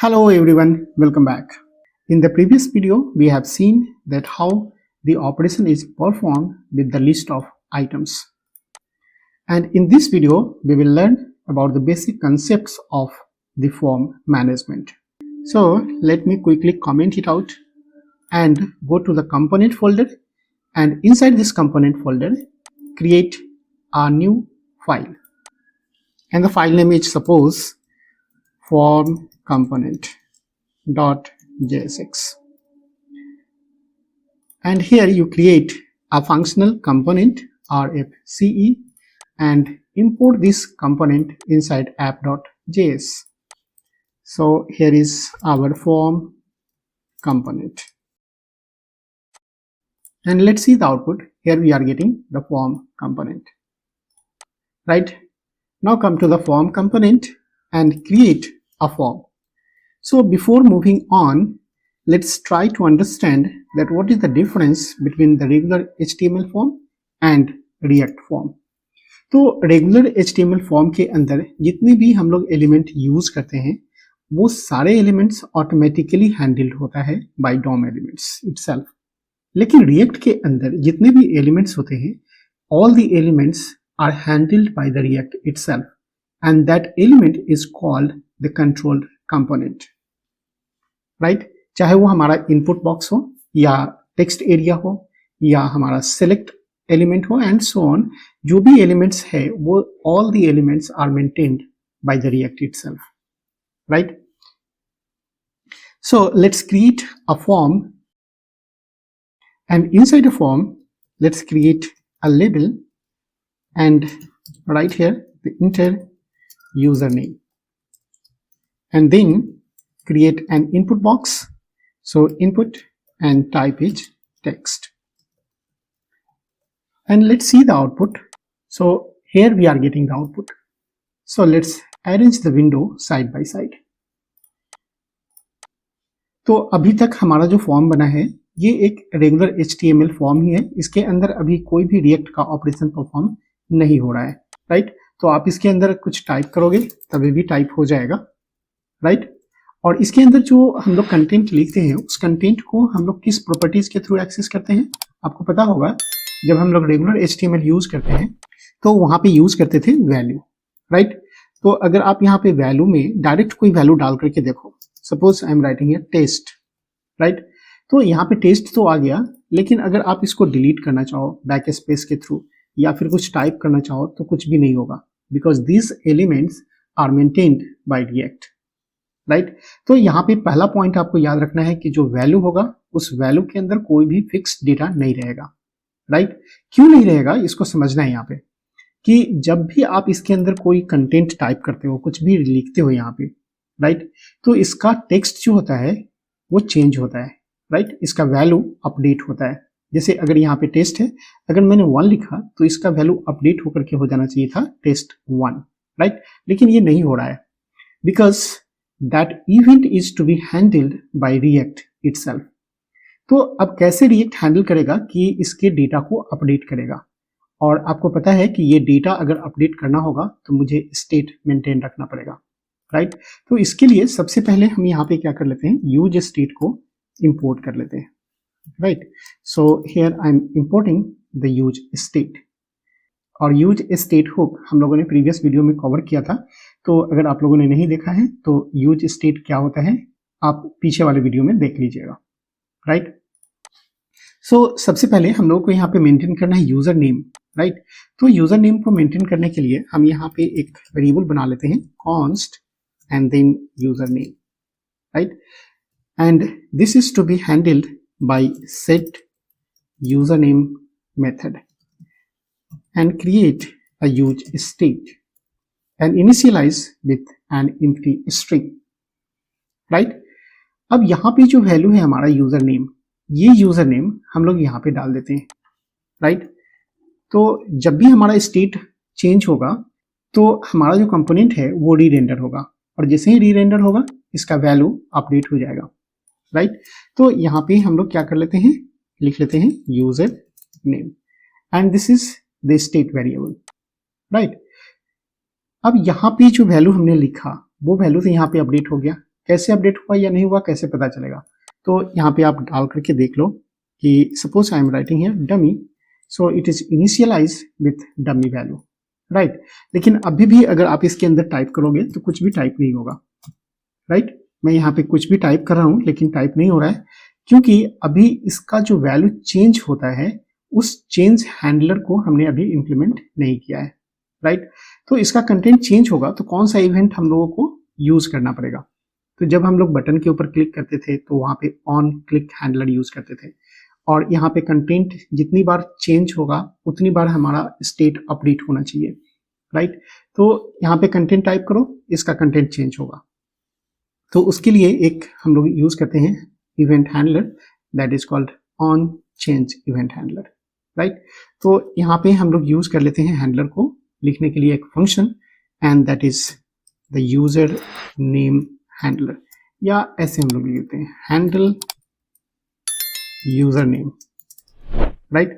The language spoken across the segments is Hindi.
Hello everyone, welcome back. In the previous video, we have seen that how the operation is performed with the list of items. And in this video, we will learn about the basic concepts of the form management. So let me quickly comment it out and go to the component folder, and inside this component folder, create a new file. And the file name is suppose form component.jsx, and here you create a functional component rfce and import this component inside app.js. So here is our form component, and let's see the output. Here we are getting the form component, right? Now come to the form component and create a form. So before moving on, let's try to understand that what is the difference between the regular HTML form and React form. तो रेगुलर HTML फॉर्म के अंदर जितने भी हम लोग एलिमेंट यूज करते हैं वो सारे एलिमेंट्स ऑटोमेटिकली हैंडल्ड होता है बाय DOM एलिमेंट्स इटसेल्फ। लेकिन रिएक्ट के अंदर जितने भी एलिमेंट्स होते हैं all the elements are handled by the React itself, and that element is called the controlled component, right? चाहे वो हमारा इनपुट बॉक्स हो या टेक्स्ट एरिया हो या हमारा सेलेक्ट एलिमेंट हो एंड सो ऑन, जो भी एलिमेंट्स है वो all the elements are maintained by the React itself, right? So let's create a form, and inside a form let's create a label and right here the enter username, and then create an input box. So input and type is text, and let's see the output. So here we are getting the output. So let's arrange the window side by side. तो अभी तक हमारा जो फॉर्म बना है ये एक रेगुलर HTML फॉर्म ही है, इसके अंदर अभी कोई भी रिएक्ट का ऑपरेशन परफॉर्म नहीं हो रहा है, राइट? तो आप इसके अंदर कुछ टाइप करोगे तभी भी टाइप हो जाएगा, राइट? और इसके अंदर जो हम लोग कंटेंट लिखते हैं उस कंटेंट को हम लोग किस प्रॉपर्टीज के थ्रू एक्सेस करते हैं आपको पता होगा। जब हम लोग रेगुलर HTML यूज करते हैं तो वहां पे यूज करते थे वैल्यू, राइट? तो अगर आप यहाँ पे वैल्यू में डायरेक्ट कोई वैल्यू डाल करके देखो, suppose I am writing here test, right? तो यहाँ पे टेस्ट तो आ गया, लेकिन अगर आप इसको डिलीट करना चाहो बैक स्पेस के थ्रू या फिर कुछ टाइप करना चाहो तो कुछ भी नहीं होगा, because these elements are maintained by React, right? तो यहाँ पे पहला पॉइंट आपको याद रखना है कि जो वैल्यू होगा उस वैल्यू के अंदर कोई भी फिक्स्ड डेटा नहीं रहेगा, राइट? क्यों नहीं रहेगा इसको समझना है यहाँ पे कि जब भी आप इसके अंदर कोई कंटेंट टाइप करते हो, कुछ भी लिखते हो यहाँ पे, राइट, तो इसका टेक्स्ट जो होता है वो चेंज होता है, राइट? इसका वैल्यू अपडेट होता है। जैसे अगर यहाँ पे टेस्ट है, अगर मैंने 1 लिखा तो इसका वैल्यू अपडेट होकर के हो जाना चाहिए था टेस्ट 1, राइट? लेकिन ये नहीं हो रहा है because that event is to be handled by React itself. तो अब कैसे रिएक्ट हैंडल करेगा कि इसके डेटा को अपडेट करेगा, और आपको पता है कि ये डेटा अगर अपडेट करना होगा तो मुझे स्टेट मेंटेन रखना पड़ेगा, राइट? तो इसके लिए सबसे पहले हम यहाँ पे क्या कर लेते हैं, यूज स्टेट को इंपोर्ट कर लेते हैं, right? So here I'm importing the use state, और यूज स्टेट हुक हम लोगों ने प्रीवियस वीडियो में कवर किया था, तो अगर आप लोगों ने नहीं देखा है तो यूज स्टेट क्या होता है आप पीछे वाले वीडियो में देख लीजिएगा, राइट? सो सबसे पहले हम लोगों को यहाँ पे मेंटेन करना है यूजर नेम, राइट? तो यूजर नेम को मेंटेन करने के लिए हम यहाँ पे एक वेरिएबल बना लेते हैं const and then user name, right? And this is to be handled by set username method and create a use state and initialize with an empty string, right? अब यहाँ पे जो वैल्यू है हमारा यूजर नेम, ये यूजर नेम हम लोग यहाँ पे डाल देते हैं, राइट? तो जब भी हमारा स्टेट चेंज होगा तो हमारा जो कंपोनेंट है वो री रेंडर होगा, और जैसे ही री रेंडर होगा इसका वैल्यू अपडेट हो जाएगा, राइट? तो यहाँ पे हम लोग क्या कर लेते हैं, लिख लेते हैं user name and this is the state variable, right? अब यहाँ पे जो वैल्यू हमने लिखा वो वैल्यू तो यहाँ पे अपडेट हो गया, कैसे अपडेट हुआ या नहीं हुआ कैसे पता चलेगा? तो यहाँ पे आप डाल करके देख लो कि suppose I am writing here dummy, so it is initialise with dummy value, right. लेकिन अभी भी अगर आप इसके अंदर टाइप करोगे तो कुछ भी टाइप नहीं होगा, राइट। मैं यहाँ पे कुछ भी टाइप कर रहा हूँ लेकिन टाइप नहीं हो रहा है, क्योंकि अभी इसका जो वैल्यू चेंज होता है उस चेंज हैंडलर को हमने अभी इंप्लीमेंट नहीं किया है, राइट। तो इसका कंटेंट चेंज होगा तो कौन सा इवेंट हम लोगों को यूज करना पड़ेगा? तो जब हम लोग बटन के ऊपर क्लिक करते थे तो वहां पे ऑन क्लिक हैंडलर यूज करते थे, और यहाँ पे कंटेंट जितनी बार चेंज होगा उतनी बार हमारा स्टेट अपडेट होना चाहिए, राइट। तो यहाँ पे कंटेंट टाइप करो, इसका कंटेंट चेंज होगा। तो उसके लिए एक हम लोग यूज करते हैं event handler, that is called on change event handler, right. तो यहाँ पे हम लोग यूज कर लेते हैं हैंडलर को लिखने के लिए एक function, and that is the user name handler, या ऐसे हम लोग लिखते हैं handle user name, right?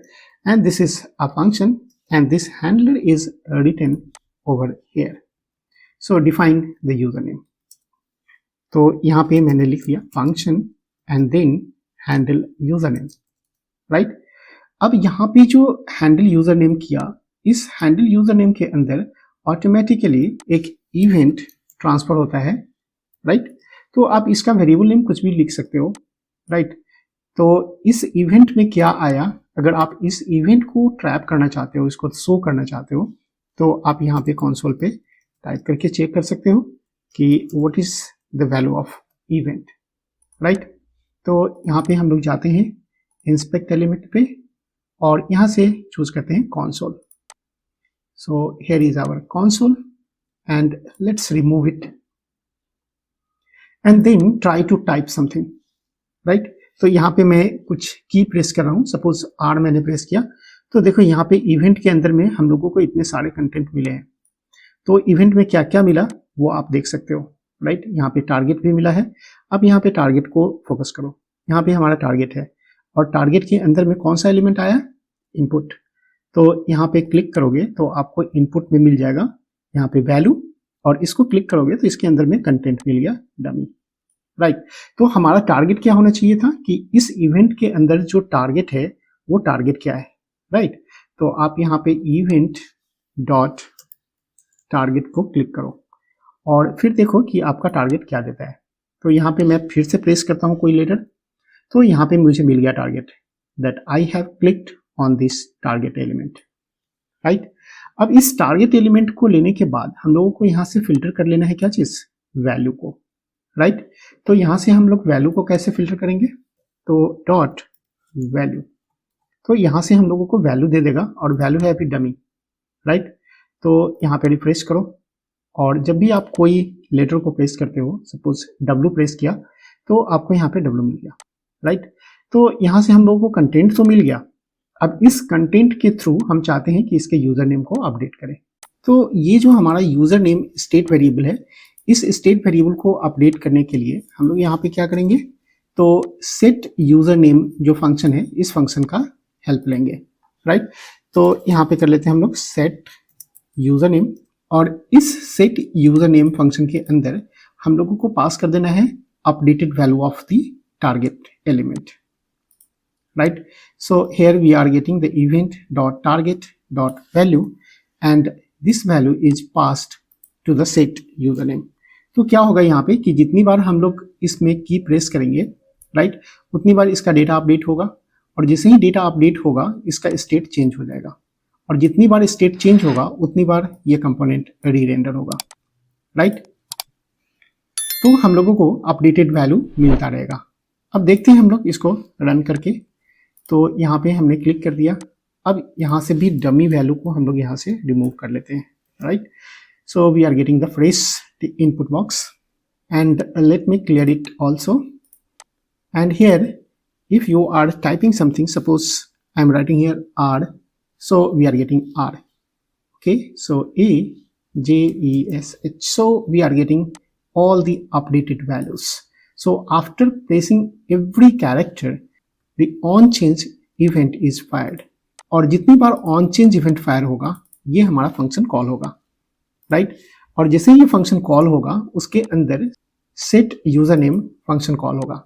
And this is a function, and this handler is written over here. So define the username. तो यहाँ पे मैंने लिख दिया function and then handle username, right? अब यहाँ पे जो handle username किया, इस handle username के अंदर ऑटोमेटिकली एक इवेंट ट्रांसफर होता है, right? तो आप इसका वेरिएबल नेम कुछ भी लिख सकते हो, right? तो इस इवेंट में क्या आया, अगर आप इस इवेंट को ट्रैप करना चाहते हो, इसको शो करना चाहते हो, तो आप यहाँ पे कंसोल पे टाइप करके चेक कर सकते हो कि what is the value of event, right. तो यहाँ पे हम लोग जाते हैं इंस्पेक्ट एलिमेंट पे और यहाँ से चूज करते हैं console. So here is our console and let's remove it and then try to type something, right. तो यहाँ पे मैं कुछ की प्रेस कर रहा हूँ, सपोज R मैंने प्रेस किया, तो देखो यहाँ पे इवेंट के अंदर में हम लोगों को इतने सारे कंटेंट मिले हैं। तो इवेंट में क्या क्या मिला वो आप देख सकते हो, राइट। यहाँ पे टारगेट भी मिला है। अब यहाँ पे टारगेट को फोकस करो, यहाँ पे हमारा टारगेट है और टारगेट के अंदर में कौन सा एलिमेंट आया, इनपुट। तो यहाँ पे क्लिक करोगे तो आपको इनपुट में मिल जाएगा यहाँ पे वैल्यू, और इसको क्लिक करोगे तो इसके अंदर में कंटेंट मिल गया डमी, राइट। तो हमारा टारगेट क्या होना चाहिए था कि इस इवेंट के अंदर जो टारगेट है वो टारगेट क्या है, राइट। तो आप यहाँ पे इवेंट डॉट टारगेट को क्लिक करो और फिर देखो कि आपका टारगेट क्या देता है। तो यहाँ पे मैं फिर से प्रेस करता हूँ कोई लेटर, तो यहाँ पे मुझे मिल गया target, that I have clicked on this target element, right. अब इस टारगेट एलिमेंट को लेने के बाद हम लोगों को यहाँ से फिल्टर कर लेना है क्या चीज, वैल्यू को, राइट। तो यहां से हम लोग वैल्यू को कैसे फिल्टर करेंगे, तो डॉट वैल्यू, तो यहां से हम लोगों को वैल्यू दे देगा और वैल्यू है अभी डमी, राइट। तो यहाँ पे रिफ्रेश करो और जब भी आप कोई लेटर को प्रेस करते हो, सपोज W प्रेस किया तो आपको यहाँ पे W मिल गया, राइट। तो यहाँ से हम लोगों को कंटेंट तो मिल गया। अब इस कंटेंट के थ्रू हम चाहते हैं कि इसके यूजर नेम को अपडेट करें। तो ये जो हमारा यूजर नेम स्टेट वेरिएबल है, इस स्टेट वेरिएबल को अपडेट करने के लिए हम लोग यहाँ पे क्या करेंगे, तो सेट यूजर नेम जो फंक्शन है इस फंक्शन का हेल्प लेंगे, राइट। तो यहाँ पे कर लेते हैं हम लोग सेट यूजर नेम, और इस सेट यूजर नेम फंक्शन के अंदर हम लोगों को पास कर देना है updated value of the target element, right. So here we are getting the event dot target dot value and this value is passed to the set user name. तो क्या होगा यहाँ पे कि जितनी बार हम लोग इसमें की प्रेस करेंगे, राइट, उतनी बार इसका डेटा अपडेट होगा, और जैसे ही डेटा अपडेट होगा इसका स्टेट चेंज हो जाएगा, और जितनी बार स्टेट चेंज होगा उतनी बार ये कंपोनेंट री-रेंडर होगा, राइट। तो हम लोगों को अपडेटेड वैल्यू मिलता रहेगा। अब देखते हैं हम लोग इसको रन करके। तो यहाँ पे हमने क्लिक कर दिया, अब यहाँ से भी डमी वैल्यू को हम लोग यहाँ से रिमूव कर लेते हैं, right. So we are getting the fresh input box, and let me clear it also. And here, if you are typing something, suppose I'm writing here R, so we are getting R. Okay, so A J E S H. So we are getting all the updated values. So after pressing every character, the on change event is fired. और जितनी बार on change event फायर होगा ये हमारा फंक्शन कॉल होगा, राइट। और जैसे ही ये फंक्शन कॉल होगा उसके अंदर set user name function call होगा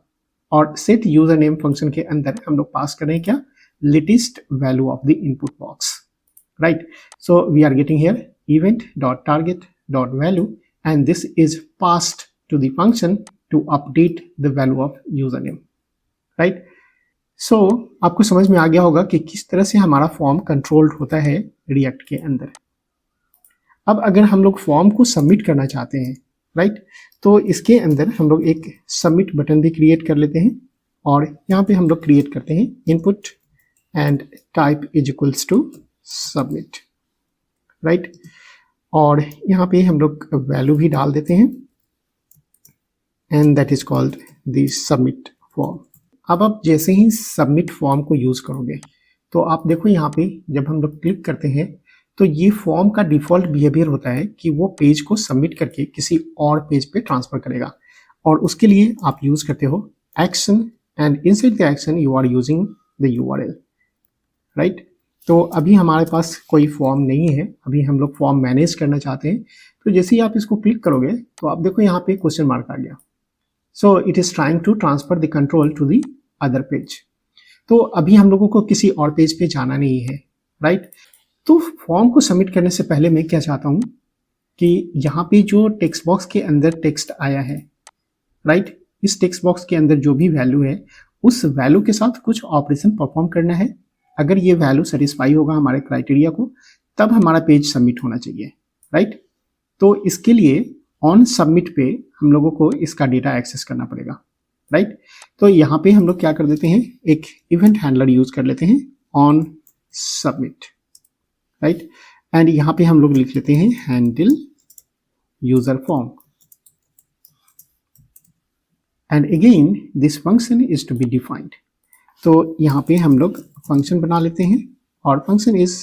और सेट यूजर नेम फंक्शन के अंदर हम लोग पास कर रहे हैं क्या, latest value of the input box, right. So we are getting here event dot target dot value and this is passed to the function to update the value of username, right. So आपको समझ में आ गया होगा कि किस तरह से हमारा फॉर्म कंट्रोल्ड होता है रिएक्ट के अंदर. अब अगर हम लोग फॉर्म को सबमिट करना चाहते हैं, राइट, तो इसके अंदर हम लोग एक सबमिट बटन भी क्रिएट कर लेते हैं और यहाँ पे हम लोग क्रिएट करते हैं input and type is equals to submit, right. और यहाँ पे हम लोग वैल्यू भी डाल देते हैं and that is called the submit form. अब आप जैसे ही सबमिट फॉर्म को यूज करोगे तो आप देखो यहाँ पे जब हम लोग क्लिक करते हैं तो ये फॉर्म का डिफॉल्ट बिहेवियर होता है कि वो पेज को सबमिट करके किसी और पेज पे ट्रांसफर करेगा और उसके लिए आप यूज करते हो action and inside the action you are using the URL, right. तो अभी हमारे पास कोई फॉर्म नहीं है, अभी हम लोग फॉर्म मैनेज करना चाहते हैं. तो जैसे ही आप इसको क्लिक करोगे तो आप देखो यहाँ पे क्वेश्चन मार्क आ गया. So it is trying to transfer the control to the other page. तो अभी हम लोगों को किसी और पेज पे जाना नहीं है, राइट. तो फॉर्म को सबमिट करने से पहले मैं क्या चाहता हूँ कि यहाँ पे जो टेक्स्ट बॉक्स के अंदर टेक्स्ट आया है, राइट, इस टेक्स्ट बॉक्स के अंदर जो भी वैल्यू है उस वैल्यू के साथ कुछ ऑपरेशन परफॉर्म करना है. अगर ये वैल्यू सेटिस्फाई होगा हमारे क्राइटेरिया को तब हमारा पेज सबमिट होना चाहिए, राइट. तो इसके लिए ऑन सबमिट पे हम लोगों को इसका डेटा एक्सेस करना पड़ेगा, राइट. तो यहाँ पे हम लोग क्या कर देते हैं, एक इवेंट हैंडलर यूज कर लेते हैं ऑन सबमिट, राइट. एंड यहाँ पे हम लोग लिख लेते हैं handle user form and again this function is to be defined. तो यहाँ पे हम लोग फंक्शन बना लेते हैं और function is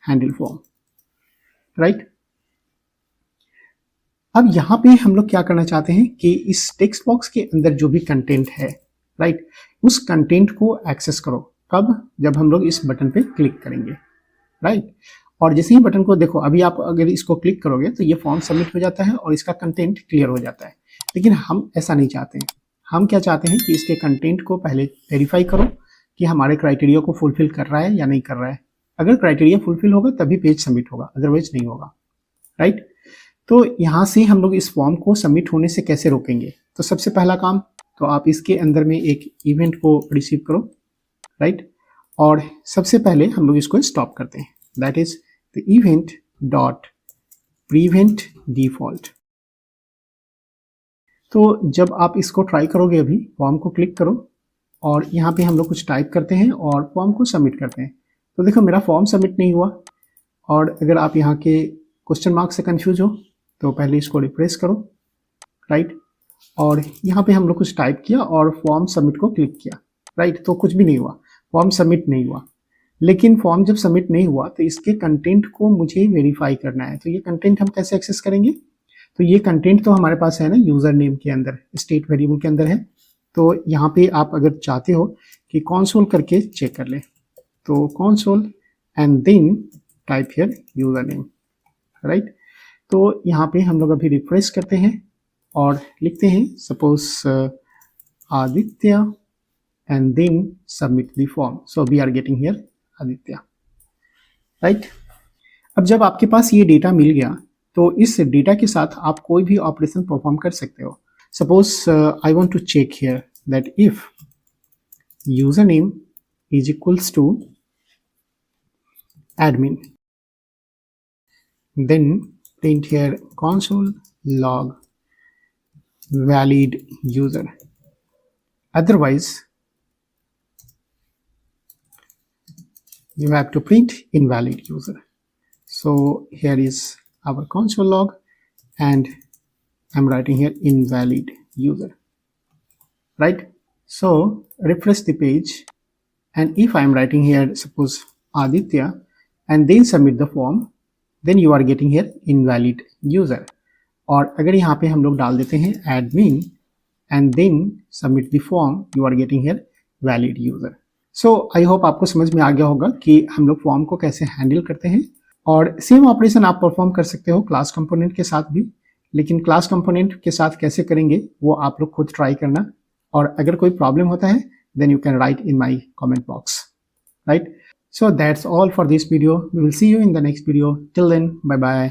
handle form, right. अब यहाँ पे हम लोग क्या करना चाहते हैं कि इस टेक्स्ट बॉक्स के अंदर जो भी कंटेंट है, राइट, उस कंटेंट को एक्सेस करो. कब, जब हम लोग इस बटन पे क्लिक करेंगे, राइट. और जैसे ही बटन को देखो, अभी आप अगर इसको क्लिक करोगे तो ये फॉर्म सबमिट हो जाता है और इसका कंटेंट क्लियर हो जाता है. लेकिन हम ऐसा नहीं चाहते हैं. हम क्या चाहते हैं कि इसके कंटेंट को पहले वेरीफाई करो कि हमारे क्राइटेरिया को फुलफिल कर रहा है या नहीं कर रहा है. अगर क्राइटेरिया फुलफिल होगा तभी पेज सबमिट होगा, अदरवाइज नहीं होगा, राइट. तो यहाँ से हम लोग इस फॉर्म को सबमिट होने से कैसे रोकेंगे. तो सबसे पहला काम, तो आप इसके अंदर में एक इवेंट को रिसीव करो, राइट. और सबसे पहले हम लोग इसको स्टॉप करते हैं, that is the event dot prevent default. तो जब आप इसको ट्राई करोगे, अभी फॉर्म को क्लिक करो और यहाँ पे हम लोग कुछ टाइप करते हैं और फॉर्म को सबमिट करते हैं. तो देखो मेरा फॉर्म सबमिट नहीं हुआ. और अगर आप यहाँ के क्वेश्चन मार्क से कंफ्यूज हो तो पहले इसको रिफ्रेश करो, राइट. और यहाँ पे हम लोग कुछ टाइप किया और फॉर्म सबमिट को क्लिक किया, राइट. तो कुछ भी नहीं हुआ, फॉर्म सबमिट नहीं हुआ. लेकिन फॉर्म जब सबमिट नहीं हुआ तो इसके कंटेंट को मुझे वेरीफाई करना है. तो ये कंटेंट हम कैसे एक्सेस करेंगे. तो ये कंटेंट तो हमारे पास है ना यूजर नेम के अंदर, स्टेट वेरिएबल के अंदर है. तो यहाँ पे आप अगर चाहते हो कि कंसोल करके चेक कर ले तो console and then type here user name, right. तो यहाँ पे हम लोग अभी रिफ्रेश करते हैं और लिखते हैं suppose Aditya and then submit the form. So we are getting here Aditya, right. अब जब आपके पास ये डेटा मिल गया तो इस डेटा के साथ आप कोई भी ऑपरेशन परफॉर्म कर सकते हो. Suppose I want to check here that if username is equals to admin, then print here console log valid user. Otherwise, you have to print invalid user. So here is our console log and I'm writing here invalid user, right. So refresh the page and if I'm writing here suppose Aditya and then submit the form, then you are getting here invalid user. और अगर यहाँ पे हम लोग डाल देते हैं admin and then submit the form, you are getting here valid user. So I hope आपको समझ में आ गया होगा कि हम लोग फॉर्म को कैसे हैंडल करते हैं. और सेम ऑपरेशन आप परफॉर्म कर सकते हो क्लास कंपोनेंट के साथ भी, लेकिन क्लास कंपोनेंट के साथ कैसे करेंगे वो आप लोग खुद ट्राई करना, और अगर कोई प्रॉब्लम होता है then you can write in my comment box, right? So that's all for this video. We will see you in the next video. Till then, bye bye.